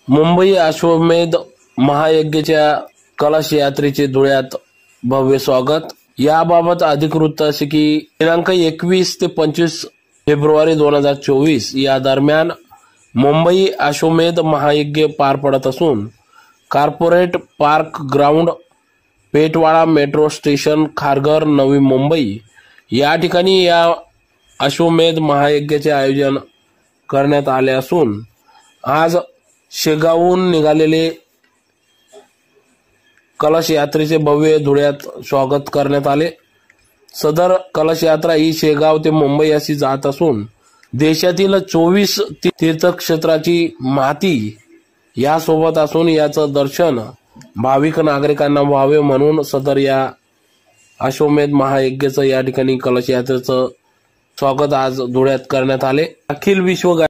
मुंबई अश्वमेध महायज्ञाच्या कलश यात्रेचे धुळ्यात भव्य स्वागत। याबाबत अधिक वृत्त असे की दिनांक 21 ते 25 फेब्रुवारी 2024 या दरम्यान मुंबई अश्वमेध महायज्ञ पार पडत असून corporate park ground, Petwada metro station, Kharghar, Navi Mumbai या ठिकाणी या अश्वमेध महायज्ञाचे आयोजन करण्यात आले असून आज शेगावहून निघालेले कलश यात्रेचे भव्य धुळ्यात स्वागत करण्यात आले। सदर कलश यात्रा ही शेगाव ते मुंबई अशी जात असून देशातील 24 तीर्थक्षेत्राची माती यासोबत असून याचं दर्शन भाविक नागरिकांना व्हावे म्हणून सदर या अश्वमेध महायज्ञाचं या ठिकाणी कलश यात्रेचं स्वागत आज धुळ्यात करण्यात आले। अखिल विश्व